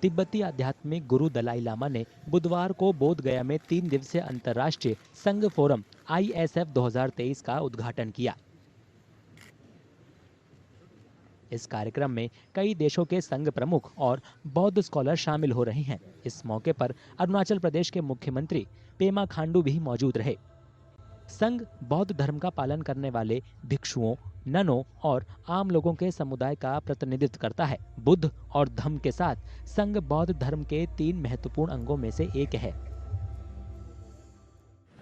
तिब्बती आध्यात्मिक गुरु दलाई लामा ने बुधवार को बोध गया में 3 दिवसीय अंतर्राष्ट्रीय संघ फोरम ISF 2023 का उद्घाटन किया। इस कार्यक्रम में कई देशों के संघ प्रमुख और बौद्ध स्कॉलर शामिल हो रहे हैं। इस मौके पर अरुणाचल प्रदेश के मुख्यमंत्री पेमा खांडू भी मौजूद रहे। संघ बौद्ध धर्म का पालन करने वाले भिक्षुओं, ननों और आम लोगों के समुदाय का प्रतिनिधित्व करता है। बुद्ध और धम्म के साथ संघ बौद्ध धर्म के 3 महत्वपूर्ण अंगों में से एक है।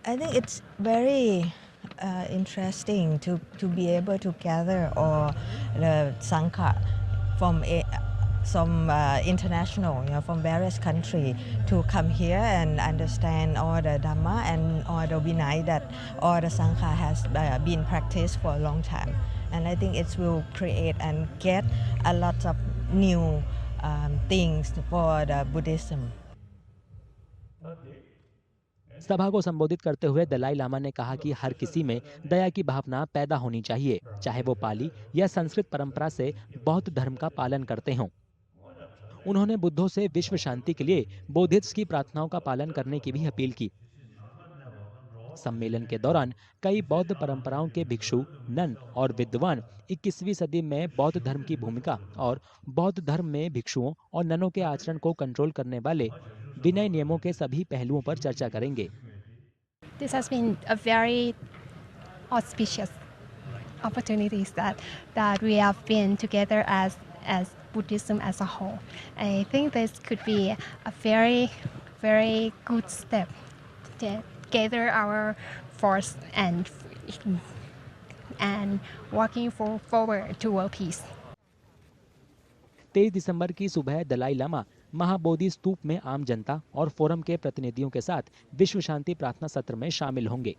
I think it's very interesting to be able to gather all the Sangha from some international, from various countries to come here and understand all the Dhamma and all the Vinaya that all the Sangha has been practiced for a long time. And I think it will create and get a lot of new things for the Buddhism. सभा को संबोधित करते हुए दलाई लामा ने कहा कि हर किसी में दया की भावना पैदा होनी चाहिए, चाहे वो पाली या संस्कृत परंपरा से बौद्ध धर्म का पालन करते हों। उन्होंने बुद्धों से विश्व शांति के लिए बोधिसत्व की प्रार्थनाओं का पालन करने की भी अपील की। सम्मेलन के दौरान कई बौद्ध परंपराओं के भिक्षु, नन और विद्वान 21वीं सदी में बौद्ध धर्म की भूमिका और बौद्ध धर्म में भिक्षुओं और ननों के आचरण को कंट्रोल करने वाले विनय नियमों के सभी पहलुओं पर चर्चा करेंगे। This has been a very auspicious opportunities that we have been together as Buddhism as a whole. I think this could be a very good step to gather our force and walking forward toward peace. 23 दिसंबर की सुबह दलाई लामा महाबोधि स्तूप में आम जनता और forum के प्रतिनिधियों के साथ विश्व शांति प्रार्थना सत्र में शामिल होंगे।